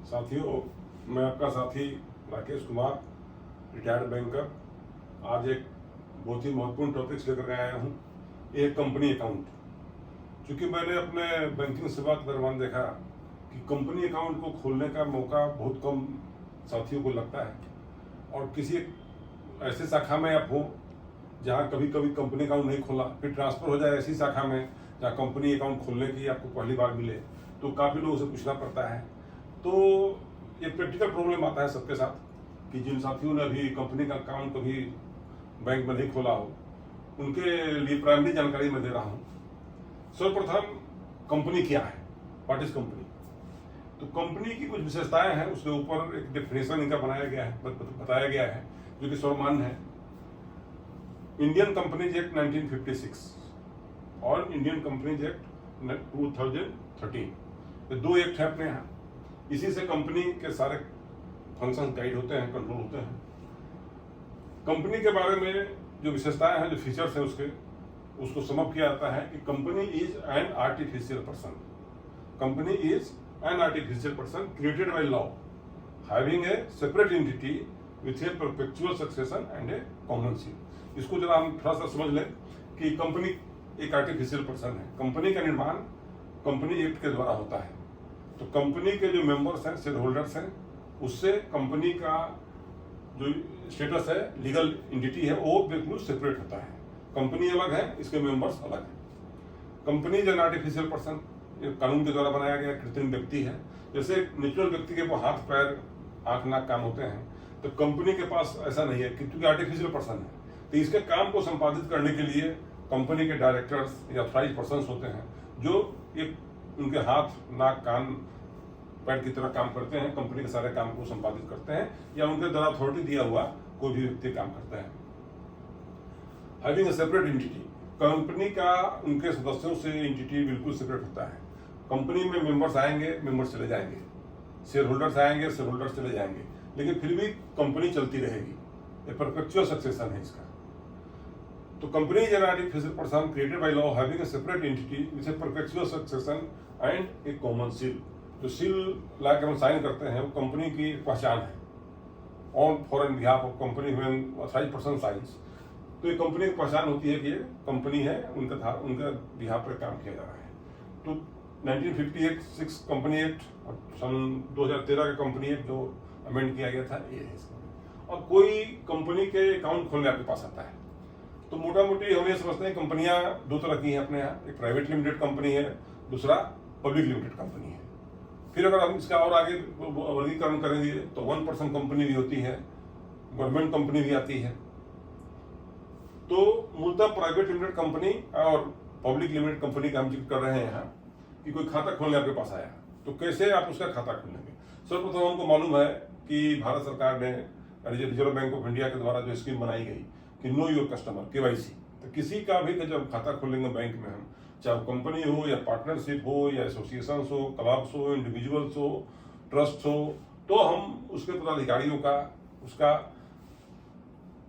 साथियों, मैं आपका साथी राकेश कुमार, रिटायर्ड बैंकर। आज एक बहुत ही महत्वपूर्ण टॉपिक्स लेकर आया हूँ, एक कंपनी अकाउंट। क्योंकि मैंने अपने बैंकिंग सेवा के दौरान देखा कि कंपनी अकाउंट को खोलने का मौका बहुत कम साथियों को लगता है, और किसी ऐसे शाखा में आप हो जहाँ कभी कभी कंपनी अकाउंट नहीं खोला, फिर ट्रांसफ़र हो जाए ऐसी शाखा में जहाँ कंपनी अकाउंट खोलने की आपको पहली बार मिले, तो काफ़ी लोगों से पूछना पड़ता है। तो ये प्रैक्टिकल प्रॉब्लम आता है सबके साथ कि जिन साथियों ने अभी कंपनी का अकाउंट कभी बैंक में नहीं खोला हो, उनके लिए प्राइमरी जानकारी मैं दे रहा हूँ। सर्वप्रथम, कंपनी क्या है, व्हाट इज कंपनी। तो कंपनी की कुछ विशेषताएं हैं, उसके ऊपर एक डेफिनेशन इनका बनाया गया है, बताया गया है, जो कि सर्वमान्य है। इंडियन कंपनीज एक्ट 1956 और इंडियन कंपनीज एक्ट 2013, ये दो एक्ट है अपने यहाँ। इसी से कंपनी के सारे फंक्शन गाइड होते हैं, कंट्रोल होते हैं। कंपनी के बारे में जो विशेषताएं हैं, जो फीचर्स हैं उसको समअप किया जाता है कि company is an artificial person. Company is an artificial person created by law, having a separate entity with A perpetual succession and A common seal. इसको जरा हम थोड़ा सा समझ लें कि कंपनी एक आर्टिफिशियल पर्सन है। कंपनी का निर्माण कंपनी एक्ट के द्वारा होता है। तो कंपनी के जो मेंबर्स हैं, शेयर होल्डर्स हैं, उससे कंपनी का जो स्टेटस है, लीगल एंटिटी है, वो बिल्कुल सेपरेट होता है। कंपनी अलग है, इसके मेंबर्स अलग हैं। Company is an artificial person, ये कानून के द्वारा बनाया गया कृत्रिम व्यक्ति है। जैसे नेचुरल व्यक्ति के वो हाथ पैर आंख नाक काम होते हैं, तो कंपनी के पास ऐसा नहीं है, क्योंकि आर्टिफिशियल पर्सन है। तो इसके काम को संपादित करने के लिए कंपनी के डायरेक्टर्स या ऑथराइज्ड पर्सन होते हैं, जो एक उनके हाथ नाक कान पैर की तरह काम करते हैं, कंपनी के सारे काम को संपादित करते हैं, या उनके द्वारा अथॉरिटी दिया हुआ कोई भी व्यक्ति काम करता है। Having a separate entity, company का उनके सदस्यों से एंटिटी बिल्कुल सेपरेट होता है। कंपनी में मेंबर्स आएंगे, मेंबर्स चले जाएंगे, शेयर होल्डर्स आएंगे, शेयर होल्डर्स चले जाएंगे, लेकिन फिर भी कंपनी चलती रहेगी। ये परपेचुअल सक्सेशन है इसका। तो company is an artificial person created by law having a separate entity with A perpetual succession and A common seal. जो सील लाके हम साइन करते हैं, वो कंपनी की पहचान है। On for an behalf of company when authorised person signs. तो ये कंपनी की पहचान होती है कि ये कंपनी है, उनका बिहाफ पर काम किया जा रहा है। तो 1958 कंपनी एक्ट और सन 2013 का कंपनी एक्ट जो अमेंड किया गया था, ये है इसका। और कोई कंपनी के अकाउंट खोलने आपके पास आता है, तो मोटा मोटी हम ये समझते हैं कंपनियां दो तरह की हैं अपने यहाँ। एक प्राइवेट लिमिटेड कंपनी है, दूसरा पब्लिक लिमिटेड कंपनी है। फिर अगर हम इसका और आगे वर्गीकरण करेंगे तो 1 पर्सन कंपनी भी होती है, गवर्नमेंट कंपनी भी आती है। तो मूलतः प्राइवेट लिमिटेड कंपनी और पब्लिक लिमिटेड कंपनी का हम जिक्र कर रहे हैं यहाँ, कि कोई खाता खोलने आपके पास आया, तो कैसे आप उसका खाता खोलेंगे। सर्वप्रथम हमको मालूम है कि भारत सरकार ने रिजर्व बैंक ऑफ इंडिया के द्वारा जो स्कीम बनाई गई कि नो योर कस्टमर, KYC। तो किसी का भी जब खाता खोलेंगे बैंक में हम, चाहे कंपनी हो या पार्टनरशिप हो या एसोसिएशन हो, क्लब्स हो, इंडिविजुअल्स हो, ट्रस्ट हो, तो हम उसके पदाधिकारियों का उसका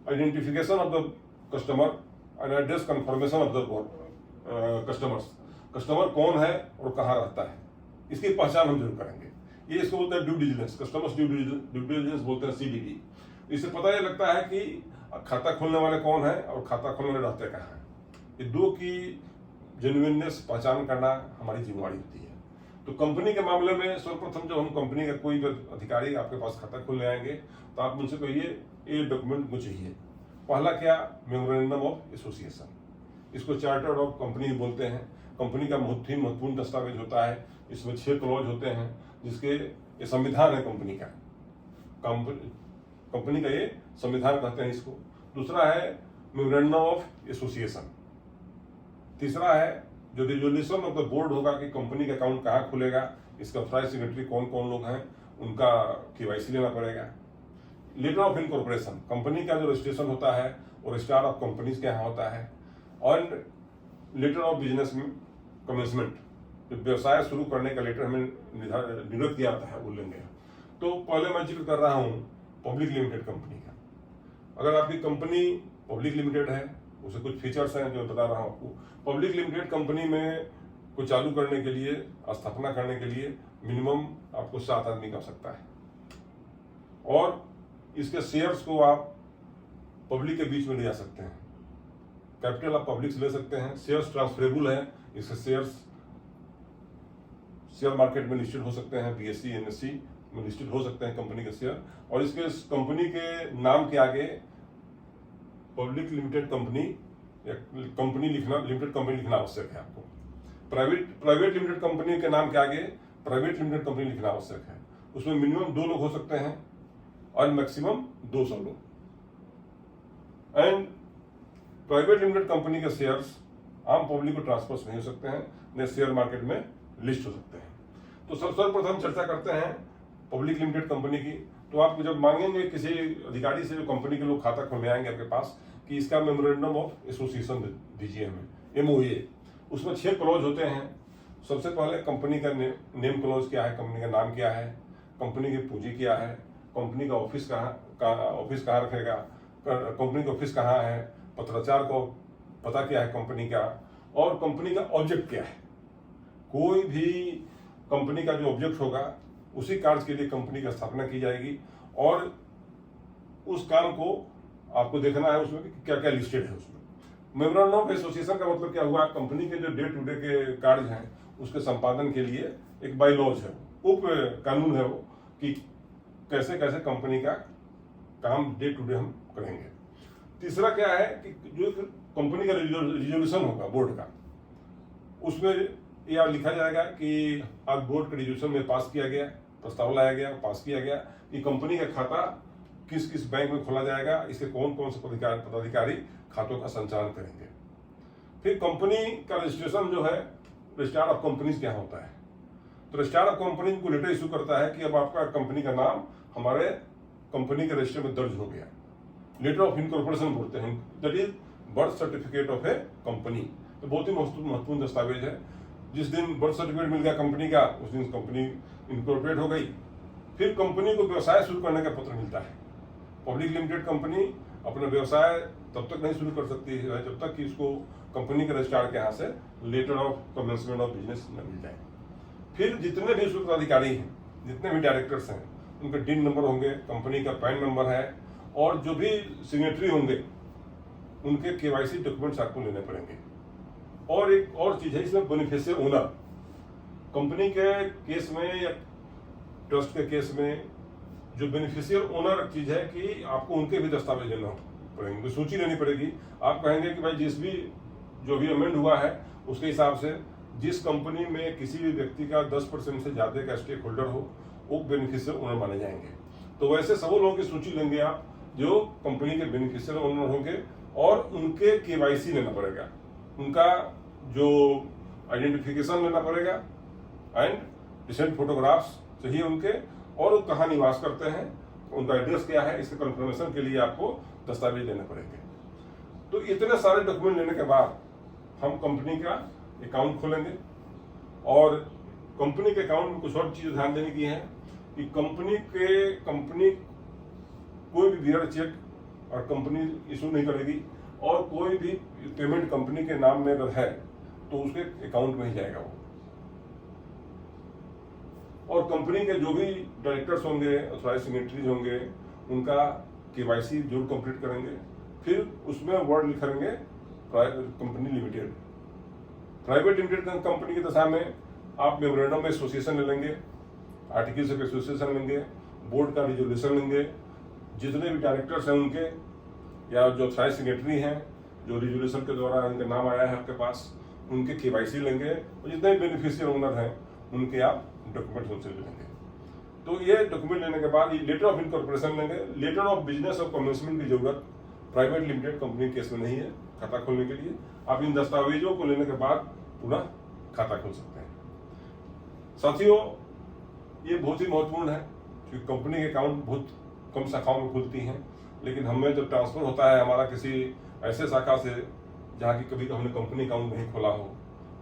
identification of the customer and address confirmation of the customers, customer कौन है और कहाँ रहता है, इसकी पहचान हम जरूर करेंगे। ये इसको बोलते हैं due diligence, customers due diligence बोलते हैं, CDD। इससे पता ये लगता है कि खाता खोलने वाले कौन है और खाता खोलने वाले रहते कहाँ हैं। ये दो की जेन्युइननेस पहचान करना हमारी जिम्मेवारी होती है। तो कंपनी के मामले में सर्वप्रथम जब हम कंपनी का कोई अधिकारी आपके पास खाता खोलने आएंगे, तो आप मुझसे कहिए ये डॉक्यूमेंट मुझे चाहिए। पहला क्या, मेमोरेंडम ऑफ एसोसिएशन, इसको चार्टर ऑफ कंपनी बोलते हैं। कंपनी का बहुत ही महत्वपूर्ण दस्तावेज होता है। इसमें 6 क्लॉज होते हैं, जिसके ये संविधान है कंपनी का। कंपनी का ये संविधान कहते हैं इसको। दूसरा है मेमोरेंडम ऑफ एसोसिएशन। तीसरा है जो रिजोल्यूशन ऑफ द बोर्ड होगा कि कंपनी का अकाउंट कहाँ खुलेगा, इसका ऑथराइज्ड सेक्रेटरी कौन कौन लोग हैं, उनका KYC लेना पड़ेगा। लेटर ऑफ इनकॉर्पोरेशन, कंपनी का जो रजिस्ट्रेशन होता है और रजिस्ट्रार ऑफ कंपनीज के यहाँ होता है। और लेटर ऑफ बिजनेस कमेंसमेंट, जो व्यवसाय शुरू करने का लेटर हमें निर्गत किया जाता है, वो लेंगे। तो पहले मैं जिक्र कर रहा हूँ पब्लिक लिमिटेड कंपनी का। अगर आपकी कंपनी पब्लिक लिमिटेड है, उसे कुछ फीचर्स हैं जो बता रहा हूँ आपको। पब्लिक लिमिटेड कंपनी में को चालू करने के लिए, स्थापना करने के लिए मिनिमम आपको 7 आदमी की आवश्यकता है। और इसके शेयर्स को आप पब्लिक के बीच में ले जा सकते हैं। कैपिटल आप पब्लिक से ले सकते हैं। शेयर्स ट्रांसफरेबल है, इसके शेयर्स शेयर मार्केट में लिस्टेड हो सकते हैं, BSE NSE में लिस्टेड हो सकते हैं कंपनी के शेयर। और इसके कंपनी के नाम के आगे पब्लिक लिमिटेड कंपनी या कंपनी लिखना, लिमिटेड कंपनी लिखना आवश्यक है आपको। प्राइवेट लिमिटेड कंपनी के नाम के आगे प्राइवेट लिमिटेड कंपनी लिखना आवश्यक है। उसमें मिनिमम 2 लोग हो सकते हैं और मैक्सिमम 200 लोग। एंड प्राइवेट लिमिटेड कंपनी के शेयर्स आम पब्लिक को ट्रांसफर नहीं हो सकते हैं, न शेयर मार्केट में लिस्ट हो सकते हैं। तो सर्वप्रथम चर्चा करते हैं पब्लिक लिमिटेड कंपनी की। तो आप जब मांगेंगे किसी अधिकारी से, जो कंपनी के लोग खाता खोलने आएंगे आपके पास, कि इसका मेमोरेंडम ऑफ एसोसिएशन दीजिए हमें, MOA। उसमें 6 क्लॉज होते हैं। सबसे पहले कंपनी का नेम क्लॉज क्या है, कंपनी का नाम क्या है, कंपनी की पूंजी क्या है, कंपनी का ऑफिस कहाँ रखेगा, कंपनी का ऑफिस कहाँ है, पत्राचार को पता क्या है कंपनी का, और कंपनी का ऑब्जेक्ट क्या है। कोई भी कंपनी का जो ऑब्जेक्ट होगा उसी कार्य के लिए कंपनी की स्थापना की जाएगी, और उस काम को आपको देखना है उसमें क्या क्या लिस्टेड है उसमें। मेमोरेंडम ऑफ एसोसिएशन का मतलब क्या हुआ, कंपनी के जो डे टू डे के कार्य हैं उसके संपादन के लिए एक बाईलॉज है, उप कानून है वो, कि कैसे कैसे कंपनी का काम डे टू डे हम करेंगे। तीसरा क्या है कि जो कंपनी का रिजोल्यूशन होगा बोर्ड का, उसमें यह लिखा जाएगा कि आज बोर्ड के रिजोल्यूशन में पास किया गया, प्रस्ताव लाया गया, पास किया गया कि कंपनी का खाता किस किस बैंक में खोला जाएगा, इसके कौन कौन से पदाधिकारी खातों का संचालन करेंगे। फिर कंपनी का रजिस्ट्रेशन जो है, रजिस्ट्रार ऑफ कंपनीज क्या होता है, तो रजिस्ट्रार ऑफ कंपनीज को लेटर इशू करता है कि अब आपका कंपनी का नाम हमारे कंपनी के रजिस्टर में दर्ज हो गया। लेटर ऑफ इनकॉर्पोरेशन बोलते हैं, that is birth certificate of A company. तो बहुत ही महत्वपूर्ण दस्तावेज है। जिस दिन बर्थ सर्टिफिकेट मिल गया कंपनी का, उस दिन कंपनी इनकॉर्पोरेट हो गई। फिर कंपनी को व्यवसाय शुरू करने का पत्र मिलता है। पब्लिक लिमिटेड कंपनी अपना व्यवसाय तब तक नहीं शुरू कर सकती है जब तक कि इसको कंपनी के रजिस्ट्रार के यहाँ से letter of commencement of business न मिल जाए। फिर जितने भी सूत्राधिकारी हैं, जितने भी डायरेक्टर्स हैं, उनके DIN नंबर होंगे, कंपनी का पैन नंबर है, और जो भी सिग्नेटरी होंगे उनके KYC डॉक्यूमेंट्स आपको लेने पड़ेंगे। और एक और चीज है इसमें, बेनिफिशियल ओनर। कंपनी के केस में या ट्रस्ट के केस में जो बेनिफिशियल ओनर चीज है कि आपको उनके भी दस्तावेज लेना पड़ेंगे, तो सूची लेनी पड़ेगी। आप कहेंगे कि भाई जिस भी जो भी अमेंड हुआ है उसके हिसाब से जिस कंपनी में किसी भी व्यक्ति का 10% से ज्यादा का स्टेक होल्डर हो, वो बेनिफिशियल ओनर माने जाएंगे। तो वैसे सब लोगों की सूची लेंगे आप जो कंपनी के बेनिफिशियल ओनर होंगे, और उनके KYC लेना पड़ेगा, उनका जो आइडेंटिफिकेशन लेना पड़ेगा, एंड रिसेंट फोटोग्राफ्स चाहिए उनके, और वो कहाँ निवास करते हैं, उनका एड्रेस क्या है, इसके कंफर्मेशन के लिए आपको दस्तावेज लेने पड़ेंगे। तो इतने सारे डॉक्यूमेंट लेने के बाद हम कंपनी का अकाउंट खोलेंगे। और कंपनी के अकाउंट में कुछ और चीजें ध्यान देने की है कि कंपनी कोई भी बियर चेक और कंपनी इशू नहीं करेगी, और कोई भी पेमेंट कंपनी के नाम में अगर है तो उसके अकाउंट में ही जाएगा वो। और कंपनी के जो भी डायरेक्टर्स होंगे, ऑथराइज्ड सिग्नेटरीज होंगे, उनका KYC जरूर कंप्लीट करेंगे। फिर उसमें वर्ड लिखेंगे company limited. Private limited company की दशा में आप मेमोरेंडम एसोसिएशन ले लेंगे, आर्टिकल्स ऑफ एसोसिएशन लेंगे, बोर्ड का रिजोल्यूशन लेंगे, जितने भी डायरेक्टर्स हैं उनके या जो ऑथराइज्ड सिग्नेटरी हैं जो रिजोल्यूशन के द्वारा उनका नाम आया है आपके पास, उनके KYC लेंगे, और जितने बेनिफिशियल ओनर हैं उनके आप डॉक्यूमेंट्स उनसे ले लेंगे। तो ये डॉक्यूमेंट लेने के बाद ये लेटर ऑफ इनकॉर्पोरेशन लेंगे। लेटर ऑफ बिजनेस और कमेंसमेंट की जरूरत प्राइवेट लिमिटेड कंपनी केस में नहीं है खाता खोलने के लिए। आप इन दस्तावेजों को लेने के बाद पुनः खाता खोल सकते हैं। साथियों, ये बहुत ही महत्वपूर्ण है क्योंकि कंपनी के अकाउंट बहुत कम शाखाओं में खुलती हैं, लेकिन हमें जब ट्रांसफर होता है हमारा किसी ऐसे शाखा से जहाँ की कभी हमने कंपनी अकाउंट नहीं खोला हो,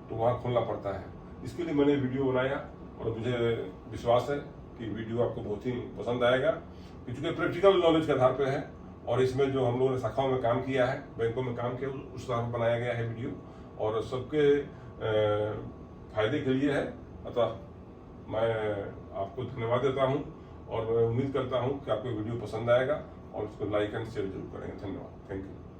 तो वहाँ खोलना पड़ता है। इसके लिए मैंने वीडियो बनाया और मुझे विश्वास है कि वीडियो आपको बहुत ही पसंद आएगा, क्योंकि प्रैक्टिकल नॉलेज के आधार पर है, और इसमें जो हम लोगों ने शाखाओं में काम किया है, बैंकों में काम किया, उस तरह पर बनाया गया है वीडियो, और सबके फायदे के लिए है। अतः मैं आपको धन्यवाद देता हूँ और मैं उम्मीद करता हूँ कि आपको वीडियो पसंद आएगा और इसको लाइक एंड शेयर जरूर करेंगे। धन्यवाद। Thank you.